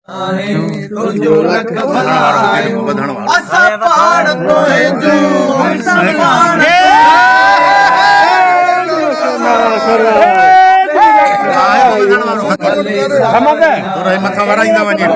तुझो लख भलाई असा पाण तोए जो समान मथा वराईंदा वञे